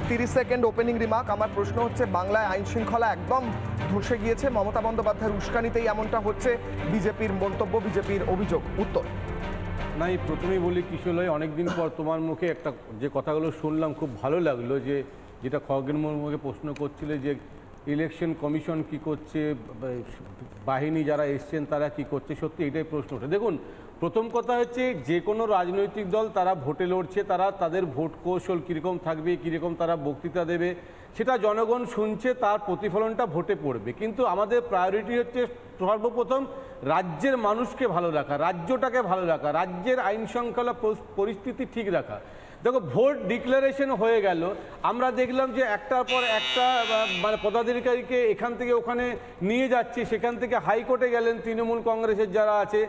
30 second opening remark. আমার প্রশ্ন হচ্ছে, বাংলায় আইন শৃঙ্খলা একদম ধসে গিয়েছে, মমতা বন্দ্যোপাধ্যায়ের উস্কানিতেই এমনটা হচ্ছে, বিজেপির মন্তব্য, বিজেপির অভিযোগ। উত্তর। না, এই প্রথমেই বলি কিশোরলয়, অনেকদিন পর তোমার মুখে একটা যে কথাগুলো শুনলাম খুব ভালো লাগলো, যে যেটা খগেন মুর্মুকে প্রশ্ন করছিলে যে ইলেকশন কমিশন কি করছে, বাহিনী যারা এসছেন তারা কি করছে, সত্যি এটাই প্রশ্ন ওঠে। দেখুন, প্রথম কথা হচ্ছে যে কোনো রাজনৈতিক দল তারা ভোটে লড়ছে, তারা তাদের ভোট কৌশল কীরকম থাকবে, কীরকম তারা বক্তৃতা দেবে, সেটা জনগণ শুনছে, তার প্রতিফলনটা ভোটে পড়বে। কিন্তু আমাদের প্রায়োরিটি হচ্ছে সর্বপ্রথম রাজ্যের মানুষকে ভালো রাখা, রাজ্যটাকে ভালো রাখা, রাজ্যের আইন শৃঙ্খলা পরিস্থিতি ঠিক রাখা। দেখো, ভোট ডিক্লারেশন হয়ে গেল, আমরা দেখলাম যে একটার পর একটা মানে পদাধিকারীকে এখান থেকে ওখানে নিয়ে যাচ্ছে, সেখান থেকে হাইকোর্টে গেলেন তৃণমূল কংগ্রেসের যারা আছে,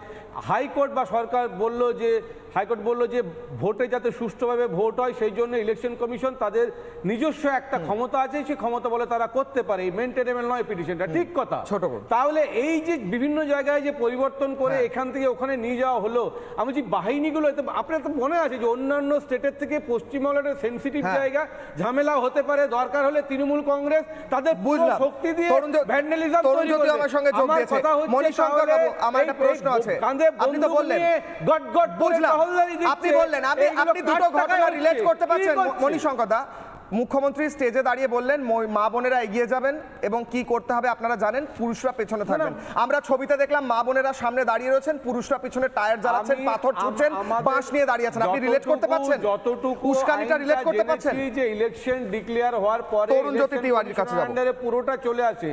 হাইকোর্ট বা সরকার হাইকোর্ট বলল যে ভোটে যাতে সুষ্ঠুভাবে ভোট হয় সেই জন্য ইলেকশন কমিশন তাদের নিজস্ব একটা ক্ষমতা আছে, সেই ক্ষমতা বলে তারা করতে পারে, এই মেনটেনেবল নয় পিটিশনটা, ঠিক কথা। তাহলে এই যে বিভিন্ন জায়গায় যে পরিবর্তন করে এখান থেকে ওখানে নিয়ে যাওয়া হলো, আমি যে বাহিনীগুলো, আপনার তো মনে আছে যে অন্যান্য স্টেটের থেকে পশ্চিমবঙ্গের সেন্সিটিভ জায়গা, ঝামেলা হতে পারে, দরকার হলে তৃণমূল কংগ্রেস তাদের শক্তি দিয়ে ভ্যান্ডালিজম তৈরি করবে। আমার সঙ্গে যোগ দিয়েছে মণিশঙ্কর বাবু, আমার একটা প্রশ্ন আছে। আপনি তো বললেন আপনি বললেন আপনি দুটো ঘটনা রিলেট করতে পারছেন মণিশঙ্কর দা। মুখ্যমন্ত্রী স্টেজে দাঁড়িয়ে বললেন মা বোনেরা এগিয়ে যাবেন এবং কি করতে হবে আপনারা জানেন, পুরুষরা পেছনে থাকবেন। আমরা ছবিতে দেখলাম মা বোনেরা সামনে দাঁড়িয়ে রয়েছেন, পুরুষরা পিছনে টায়ার জ্বালাচ্ছেন, পাথর ছুটছেন, বাঁশ নিয়ে দাঁড়িয়ে আছেন। আপনি রিলেট করতে পারছেন? যতটুকু উস্কানিটা রিলেট করতে পারছেন? যে ইলেকশন ডিক্লেয়ার হওয়ার পরে তরুণজ্যোতি তিওয়ারির কাছে যাব, পুরোটা চলে আসে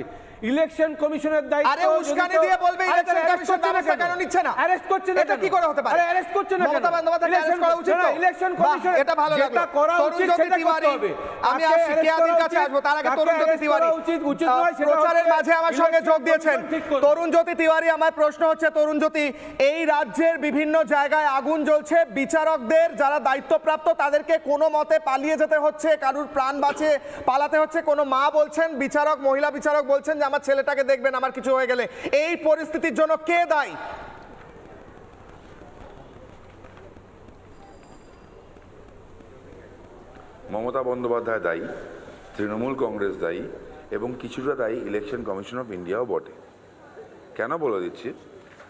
ইলেকশন কমিশনের দায়িত্ব। আরে উস্কানি দিয়ে বলবে ইলেকশন কমিশন ব্যবস্থা কেন নিচ্ছে না? অ্যারেস্ট করছে না, এটা কি করে হতে পারে? আরে অ্যারেস্ট করছে না, মমতা বন্দ্যোপাধ্যায়কে অ্যারেস্ট করা উচিত তো। ইলেকশন কমিশন এটা ভালো লাগলো। যেটা করা উচিত সেটা করতে হবে। আমি আসছি কেয়াদির কাছে আসবো, তার আগে তরুণজ্যোতি তিওয়ারি উচিত নয় সেটা প্রচারের মাঝে আমার সঙ্গে যোগ দিয়েছেন। তরুণজ্যোতি তিওয়ারি, আমার প্রশ্ন হচ্ছে, তরুণজ্যোতি, এই রাজ্যের বিভিন্ন জায়গায় আগুন জ্বলছে, বিচারকদের যারা দায়িত্বপ্রাপ্ত তাদেরকে কোনো মতে পালিয়ে যেতে হচ্ছে, কারুর প্রাণ বাঁচে পালাতে হচ্ছে। কোনো মা বলছেন, বিচারক, মহিলা বিচারক বলছেন যে আমার ছেলেটাকে দেখবেন, আমার কিছু হয়ে গেলে। এই পরিস্থিতির জন্য কে দায়ী? মমতা বন্দ্যোপাধ্যায় দায়ী, তৃণমূল কংগ্রেস দায়ী, এবং কিছুটা দায়ী ইলেকশন কমিশন অফ ইন্ডিয়াও বটে। কেন বলে দিচ্ছি,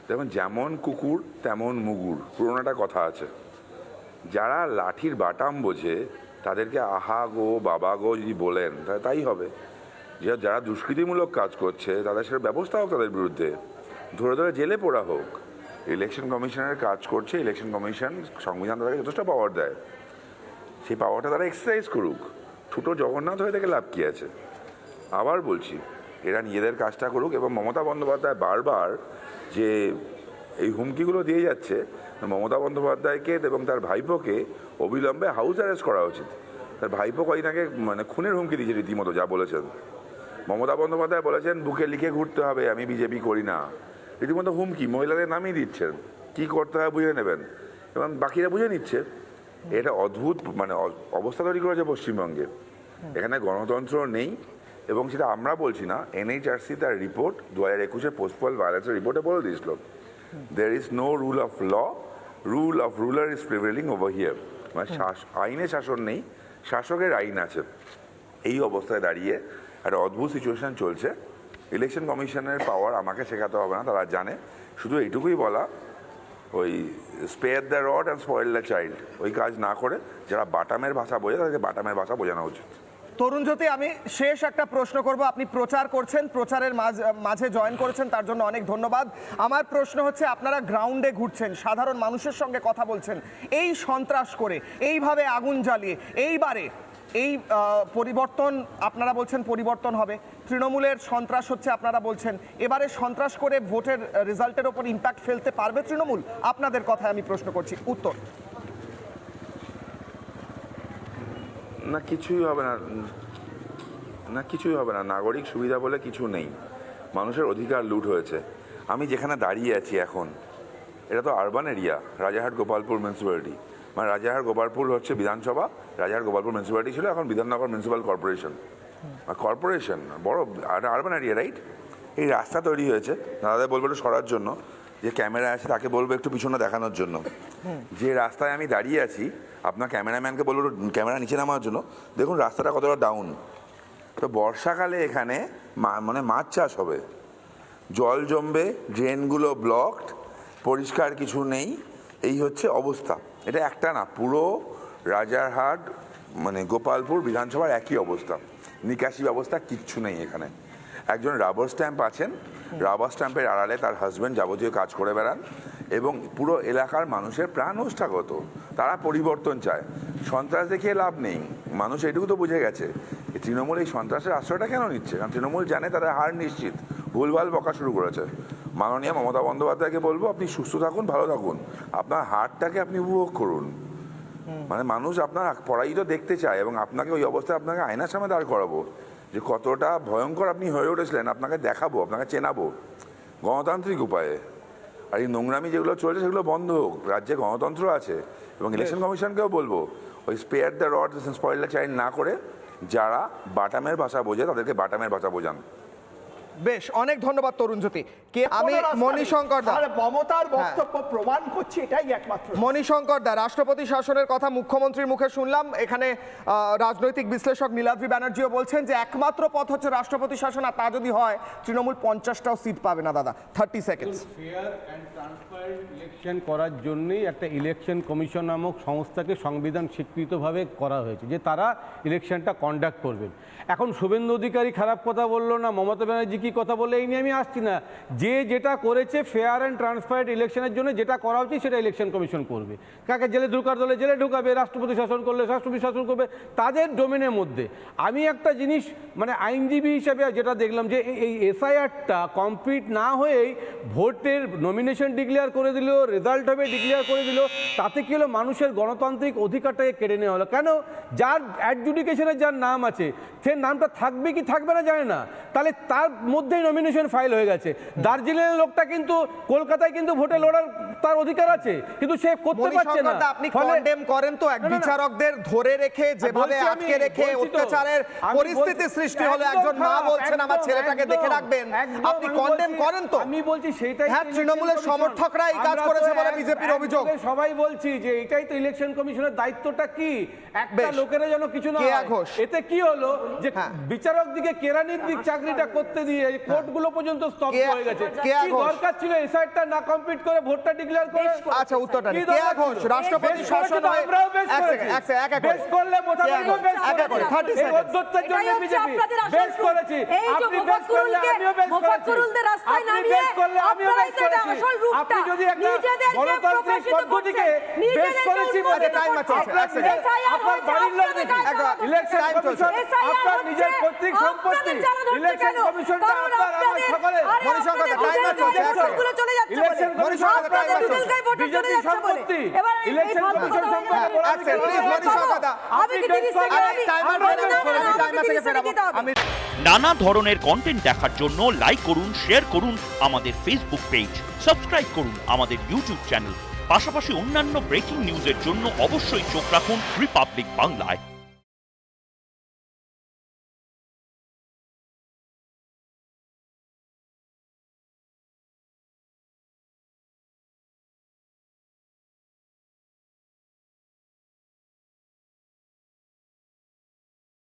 দেখুন, যেমন কুকুর তেমন মুগুর, পুরোনো একটা কথা আছে। যারা লাঠির বাটাম বোঝে তাদেরকে আহা গো বাবা গো যদি বলেন তাই হবে। যারা দুষ্কৃতিমূলক কাজ করছে তাদের সেটা ব্যবস্থা হোক, তাদের বিরুদ্ধে ধরে ধরে জেলে পোড়া হোক। ইলেকশন কমিশনের কাজ করছে, ইলেকশন কমিশন সংবিধান তাদেরকে যথেষ্ট পাওয়ার দেয়, সেই পাওয়ারটা তারা এক্সারসাইজ করুক। ছোটো জগন্নাথ হয়ে থেকে লাভ কী আছে? আবার বলছি, এরা নিজেদের কাজটা করুক। এবং মমতা বন্দ্যোপাধ্যায় বারবার যে এই হুমকিগুলো দিয়ে যাচ্ছে, মমতা বন্দ্যোপাধ্যায়কে এবং তার ভাইপোকে অবিলম্বে হাউস অ্যারেস্ট করা উচিত। তার ভাইপো কদিন আগে মানে খুনের হুমকি দিয়েছে রীতিমতো, যা বলেছেন। মমতা বন্দ্যোপাধ্যায় বলেছেন বুকে লিখে ঘুরতে হবে, আমি বিজেপি করি না, রীতিমতো হুমকি মহিলাদের নামিয়ে দিচ্ছেন, কি করতে হয় বুঝে নেবেন, এবং বাকিরা বুঝে নিচ্ছে। এটা অদ্ভুত মানে অবস্থা তৈরি করেছে পশ্চিমবঙ্গে। এখানে গণতন্ত্র নেই, এবং সেটা আমরা বলছি না, এনএইচআরসি তার রিপোর্ট 2021 পোস্টপল ভায়োলেন্সের রিপোর্টে বলে দিয়েছিল, there is no rule of law, rule of ruler is prevailing over here। মানে আইনে শাসন নেই, শাসকের আইন আছে। এই অবস্থায় দাঁড়িয়ে একটা অদ্ভুত সিচুয়েশন চলছে। ইলেকশন কমিশনের পাওয়ার আমাকে শেখাতে হবে না, তারা জানে। শুধু এইটুকুই বলা, ওই spare the rod and spoil the child, ওই কাজ না করে যারা বাটামের ভাষা বোঝে তাদেরকে বাটামের ভাষা বোঝানো উচিত। তরুণজ্যোতি, আমি শেষ একটা প্রশ্ন করব। আপনি প্রচার করছেন, প্রচারের মাঝে জয়েন করেছেন, তার জন্য অনেক ধন্যবাদ। আমার প্রশ্ন হচ্ছে, আপনারা গ্রাউন্ডে ঘুরছেন, সাধারণ মানুষের সঙ্গে কথা বলছেন, এই সন্ত্রাস করে, এইভাবে আগুন জ্বালিয়ে, এইবারে এই পরিবর্তন আপনারা বলছেন পরিবর্তন হবে, তৃণমূলের সন্ত্রাস হচ্ছে আপনারা বলছেন, এবারে সন্ত্রাস করে ভোটের রেজাল্টের ওপর ইম্প্যাক্ট ফেলতে পারবে তৃণমূল? আপনাদের কথায় আমি প্রশ্ন করছি, উত্তর। না, কিছুই হবে না, কিছুই হবে না। নাগরিক সুবিধা বলে কিছু নেই, মানুষের অধিকার লুট হয়েছে। আমি যেখানে দাঁড়িয়ে আছি এখন, এটা তো urban area, Rajarhat Gopalpur municipality. মানে রাজারহাট গোপালপুর হচ্ছে বিধানসভা, রাজারহাট গোপালপুর মিউনিসিপ্যালিটি ছিল, এখন বিধাননগর মিউনিসিপ্যাল কর্পোরেশন। কর্পোরেশন বড় আরবান এরিয়া, রাইট? এই রাস্তা তৈরি হয়েছে, দাদাদের বলবো একটু সরার জন্য। যে ক্যামেরা আছে তাকে বলবো একটু পিছনে দেখানোর জন্য। যে রাস্তায় আমি দাঁড়িয়ে আছি আপনার ক্যামেরাম্যানকে বলবো ক্যামেরা নিচে নামার জন্য। দেখুন রাস্তাটা কতটা ডাউন। তো বর্ষাকালে এখানে মানে মাছ চাষ হবে, জল জমবে, ড্রেনগুলো ব্লকড, পরিষ্কার কিছু নেই, এই হচ্ছে অবস্থা। এটা একটা না, পুরো রাজারহাট মানে গোপালপুর বিধানসভার একই অবস্থা, নিকাশি ব্যবস্থা কিচ্ছু নেই এখানে। একজন রাবার স্ট্যাম্প আছেন, রাবার স্ট্যাম্পের আড়ালে তার হাজব্যান্ড যাবতীয় কাজ করে বেড়ান এবং পুরো এলাকার মানুষের প্রাণ ওষ্ঠাগত। তারা পরিবর্তন চায়, সন্ত্রাস দেখিয়ে লাভ নেই। মানুষ এটুকু তো বুঝে গেছে তৃণমূল এই সন্ত্রাসের আশ্রয়টা কেন নিচ্ছে, কারণ তৃণমূল জানে তারা হার নিশ্চিত। ভুলভাল বকা শুরু করেছে। মাননীয় মমতা বন্দ্যোপাধ্যায়কে বলবো আপনি সুস্থ থাকুন, ভালো থাকুন, আপনার হারটাকে আপনি উপভোগ করুন। মানে মানুষ আপনার পড়াই তো দেখতে চায় এবং আপনাকে ওই অবস্থায় আপনাকে আয়নার সামনে দাঁড় করাবো যে কতটা ভয়ঙ্কর আপনি হয়ে উঠেছিলেন, আপনাকে দেখাবো, আপনাকে চেনাবো গণতান্ত্রিক উপায়ে। আর এই নোংরামি যেগুলো চলছে সেগুলো বন্ধ হোক, রাজ্যে গণতন্ত্র আছে। এবং ইলেকশন কমিশনকেও বলবো ওই spare the rod spoil the child না করে যারা বাটামের ভাষা বোঝে তাদেরকে বাটামের ভাষা বোঝান। বেশ, অনেক ধন্যবাদ তরুণ জ্যোতি। আমি মণিশঙ্কর দা, মমতার বক্তব্য প্রমাণ করছে এটাই একমাত্র। মণিশঙ্কর দা, রাষ্ট্রপতি শাসনের কথা মুখ্যমন্ত্রীর মুখে শুনলাম। এখানে রাজনৈতিক বিশ্লেষক নীলাদ্রি ব্যানার্জিও বলছেন যে একমাত্র পথ হচ্ছে রাষ্ট্রপতি শাসন, আর তা যদি হয় তৃণমূল 50টাও সিট পাবে না। দাদা 30 seconds. Fair and transparent election করার জন্যই একটা ইলেকশন কমিশন নামক সংস্থাকে সংবিধান স্বীকৃতভাবে করা হয়েছে যে তারা ইলেকশনটা কন্ডাক্ট করবেন। এখন শুভেন্দু অধিকারী খারাপ কথা বললো না, মমতা ব্যানার্জি কি কথা বলে, এই নিয়ে আমি আসছি না। যে যেটা করেছে ফেয়ার অ্যান্ড ট্রান্সপারেন্ট ইলেকশনের জন্য যেটা করা উচিত সেটা ইলেকশন কমিশন করবে। কাকে জেলে ঢুকার দলে জেলে ঢুকাবে, রাষ্ট্রপতি শাসন করলে রাষ্ট্রপতি শাসন করবে, তাদের ডোমেনের মধ্যে। আমি একটা জিনিস মানে আইনজীবী হিসেবে যেটা দেখলাম যে এই এসআইআরটা কমপ্লিট না হয়েই ভোটের নমিনেশন ডিক্লেয়ার করে দিল, রেজাল্ট হবে ডিক্লেয়ার করে দিল, তাতে কি হলো, মানুষের গণতান্ত্রিক অধিকারটাকে কেড়ে নেওয়া হলো। কেন? যার অ্যাডজুডিকেশনে যার নাম আছে সে নামটা থাকবে কি থাকবে না জানে না, তাহলে তার মধ্যেই নমিনেশন ফাইল হয়ে গেছে। দার্জিলিংয়ের লোকটা কিন্তু কলকাতায় কিন্তু ভোটে লড়ার তার অধিকার আছে, কিন্তু সে করতে পারছে না। আপনি কন্ডেম করেন তো এক বিচারকদের ধরে রেখে যেভাবে আটকে রেখে অত্যাচারের পরিস্থিতি সৃষ্টি হলো, একজন মা বলছেন আমার ছেলেটাকে দেখে রাখবেন, আপনি কন্ডেম করেন তো? আমি বলছি সেইটাই, হ্যাঁ, তৃণমূলের সমর্থকরা এই কাজ করেছে বলে বিজেপির অভিযোগ। সবাই বলছি যে এটাই তো ইলেকশন কমিশনের দায়িত্বটা, কি একটা লোকেরা যেন কিছু না হয়। এতে কি হলো যে বিচারক দিকে কেরানির দিক চাকরিটা করতে দিয়ে কোর্টগুলো পর্যন্ত স্তব্ধ হয়ে গেছে। কি দরকার ছিল এসআইআরটা না কমপ্লিট করে ভোটটা ডিক্লেয়ার করে? আচ্ছা, উত্তরটা কি? কেয়া ঘোষ রাষ্ট্রপতি শাসন হয়, আমরাও বেশ করলে মোটামুটি বেশ করে 30 এই অধ্যক্ষের জন্য বিজেপি বেশ করেছি, আপনি বেশ করলে আমিও বেশ করেছি, আপনি বেশ করলে আমিও বেশ করেছি। আপনি যদি একটা গণতান্ত্রিক পদ্ধতিকে বেশ করেছি বলে আপনার বাড়ির লোক দেখি ইলেকশন কমিশন আপনার নিজের পৈতৃক সম্পত্তি, ইলেকশন কমিশনটা আপনার আমার সকলের ইলেকশন কমিশন আপনার বিজেপি সম্পত্তি, ইলেকশন কমিশন সম্পর্কে আপনি বেশ করলে নানা ধরনের কন্টেন্ট দেখার জন্য লাইক করুন, শেয়ার করুন আমাদের ফেসবুক পেজ, সাবস্ক্রাইব করুন আমাদের ইউটিউব চ্যানেল। পাশাপাশি অন্যান্য ব্রেকিং নিউজের জন্য অবশ্যই চোখ রাখুন রিপাবলিক বাংলায়।